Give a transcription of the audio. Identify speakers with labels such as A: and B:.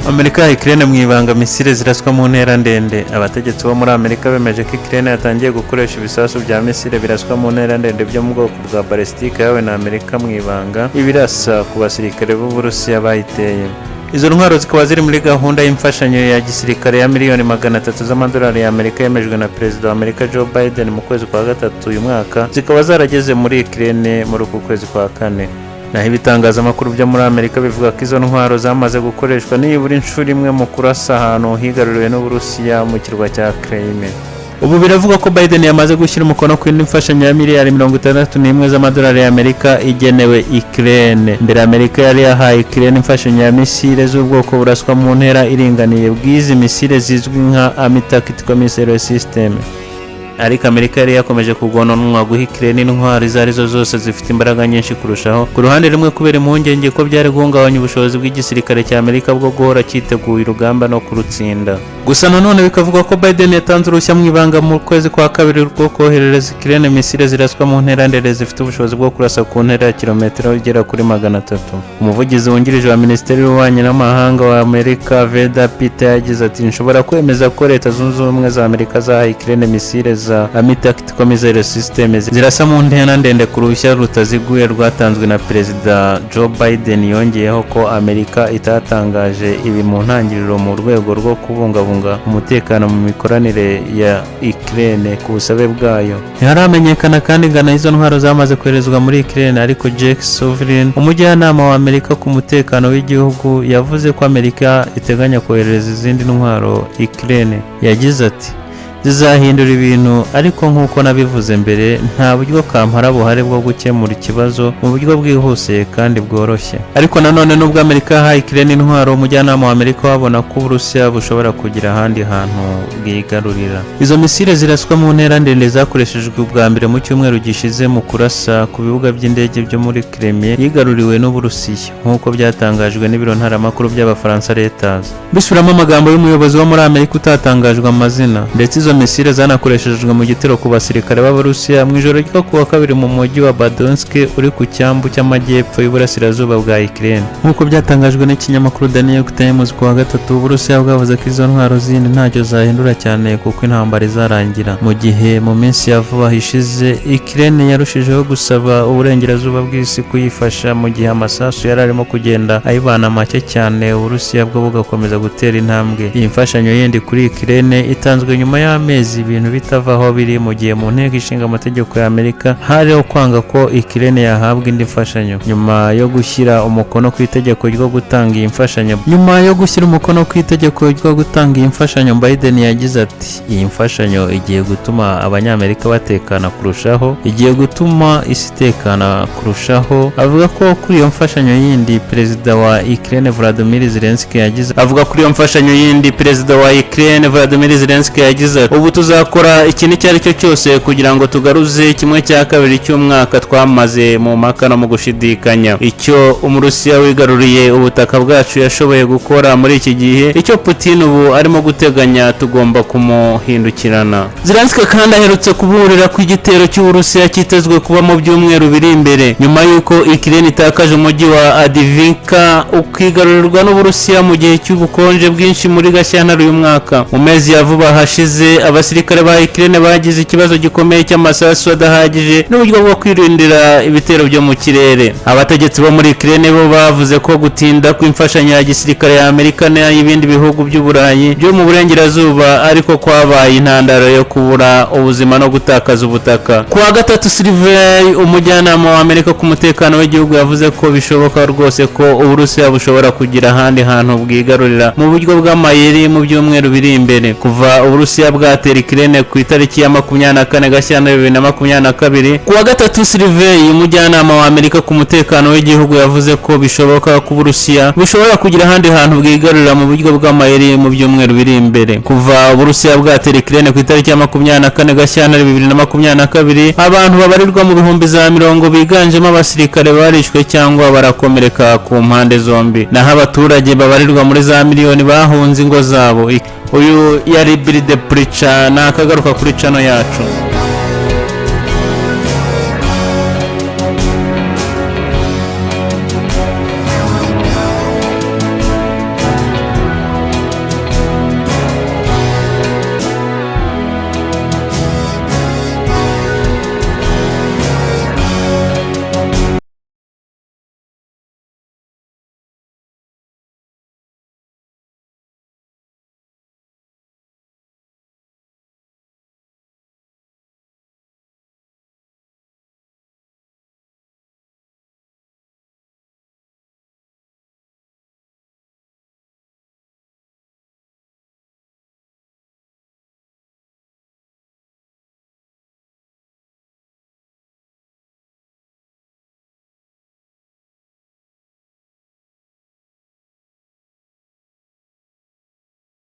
A: Amerika ya Ukraine mu ibanga misile ziraswa mu ntera ndende. Abategetsi bo muri Amerika bemeje ko Ukraine yatangiye gukoresha ibisasu bya misile biraswa mu ntera ndende byo mu bwoko bwa ballistique yawe na Amerika mu ibanga ibirasa ku basirikare b'Uburusiya bayiteye. Izo ntwaro zikaba ziri muri gahunda y'imfashanyo ya gisirikare ya miliyoni 300 z'amadolari ya Amerika yemejwe na Perezida wa Amerika Joe Biden mu kwezi kwa gatatu uyu mwaka, zikaba zarageze muri Ukraine muri uku kwezi kwa kane. Naho ibitangazamakuru byo muri Amerika bivuga ko izo ntwaro zamaze gukoreshwa nibura inshuro imwe mu kurasa ahantu higaruriwe n'Uburusiya mu kirwa cya Crimea. Ubu biravuga ko Biden yamaze gushyira umukono ku imfashanyo ya miliyari 61 z'amadolari ya Amerika igenewe Ukraine. Mbere Amerika yari yahaye Ukraine imfashanyo ya misile z'ubwoko buraswa mu ntera iringaniye bw'izi misile zizwi nka Anti-Tactical Missile System. Ariko Amerika yari yakomeje kugononwa guha Ukraine intwaro izo arizo zose zifite imbaraga nyinshi kurushaho. Ku ruhande rumwe kubera impungenge ko byari guhungabanya ubushobozi bw'igisirikare cya Amerika bwo guhora cyiteguye urugamba no kurutsinda. Gusa nanone bikavuga ko Biden yatanze uruhushya mu ibanga mu kwezi kwa kabiri rwo koherereza Ukraine misile ziraswa mu ntera ndende zifite ubushobozi bwo kurasa ku ntera ya kilometero igera kuri 300. Umuvugizi wungirije wa Minisiteri y'Ububanyi n'Amahanga wa Amerika Veda Peter yagize ati nshobora kwemeza ko Leta Zunze Ubumwe za Amerika zahaye Ukraine misile za Anti-Tactical Missile System zirasa mu ntera ndende ku ruhushya rutaziguye rwatanzwe na Perezida Joe Biden. Yongeyeho ko Amerika itatangaje ibi mu ntangiriro mu rwego rwo kubungabunga umutekano mu mikoranire ya Ukraine ku busabe bwayo. Ntiharamenyekana kandi ingano izo ntwaro zamaze koherezwa muri Ukraine, ariko Jake Sullivan, umujyanama wa Amerika ku mutekano w'igihugu, yavuze ko Amerika iteganya kohereza izindi ntwaro Ukraine. Yagize ati zizahindura ibintu, ariko nk'uko nabivuze mbere nta buryo kampara buhari bwo gukemura ikibazo mu buryo bwihuse kandi bworoshye. Ariko nanone nubwo Amerika yahaye Ukraine intwaro, umujyanama wa Amerika wabona ko Uburusiya bushobora kugira ahandi hantu bwigarurira. Izo misile ziraswa mu ntera ndende zakoreshejwe ubwa mbere mu cyumweru gishize mu kurasa ku bibuga by'indege byo muri Crimea yigaruriwe n'Uburusiya, nk'uko byatangajwe n'ibiro ntaramakuru by'Abafaransa Reuters. Bisubiramo amagambo y'umuyobozi wo muri Amerika utatangajwe amazina. Ndetse izo misile zanakoreshejwe mu gitero ku basirikare b'Abarusiya mu ijoro ryo kuwa kabiri mu mujyi wa Badonsk uri ku cyambu cy'amajyepfo y'uburasirazuba bwa Ukraine. Nk'uko byatangajwe n'ikinyamakuru The New York Times kuwa gatatu, Uburusiya bwavuze ko izo ntwaro zindi ntacyo zahindura cyane kuko intambara izarangira. Mu gihe mu minsi ya vuba hishize Ukraine yarushijeho gusaba uburengerazuba bw'isi kuyifasha mu gihe amasasu yari arimo kugenda ayibana make cyane, Uburusiya bwo bugakomeza gutera intambwe. Iyi mfashanyo yindi kuri Ukraine itanzwe nyuma y'amezi ibintu bitavaho biri mu gihe mu nteko ishinga amategeko ya Amerika hariho kwanga ko Ukraine yahabwa indi mfashanyo. Nyuma yo gushyira umukono ku itegeko ryo gutanga iyi mfashanyo, Biden yagize ati iyi mfashanyo igiye gutuma abanyamerika batekana kurushaho, igiye gutuma isi itekana kurushaho. Avuga ko kuri iyo mfashanyo yindi Perezida wa Ukraine Volodymyr Zelensky yagize ubu tuzakora ikintu icyo ari cyo cyose kugira ngo tugaruze 1/2 cy'umwaka twamaze mu maka no mu gushidikanya. Icyo Umurusiya wigaruriye ubutaka bwacu yashoboye gukora muri iki gihe, icyo Putin ubu arimo guteganya tugomba kumuhindukirana. Zelensky kandi aherutse kuburira ku igitero cy'Uburusiya kitezwe kuba mu byumweru biri imbere, nyuma y'uko Ukraine itakaje umujyi wa Avdiivka ukigarurirwa n'Uburusiya mu gihe cy'ubukonje bwinshi muri Gashyantare uyu mwaka. Mu mezi ya vuba hashize abasirikare ba Ukraine bagize ikibazo gikomeye cy'amasasu adahagije n'uburyo bwo kwirindira ibitero byo mu kirere. Abategetsi bo muri Ukraine bo bavuze ko gutinda kw'imfashanyo ya gisirikare ya Amerika n'ibindi bihugu by'Uburayi byo mu burengerazuba ariko kwabaye intandaro yo kubura ubuzima no gutakaza ubutaka. Kuwa gatatu, Sullivan, umujyanama wa Amerika ku mutekano w'igihugu, yavuze ko bishoboka rwose ko Uburusiya bushobora kugira ahandi hantu bwigarurira mu buryo bw'amayeri mu byumweru biri imbere. Kuva Uburusiya bwatera Ukraine ku itariki ya 24 Gashyantare 2022, kuwa gatatu Sullivan, umujyanama wa Amerika ku mutekano w'igihugu, yavuze ko bishoboka ko Uburusiya bushobora kugira ahandi hantu bwigarurira mu buryo bw'amayeri mu byumweru biri imbere. Kuva Uburusiya bwatera Ukraine ku itariki ya 24 Gashyantare 2022, abantu babarirwa mu bihumbi za 100 biganjemo abasirikare barishwe cyangwa barakomereka ku mpande zombi, naho abaturage babarirwa muri za miliyoni bahunze ingo zabo. Uyu yari Bill the Preacher, nakagaruka kuri channel yacu.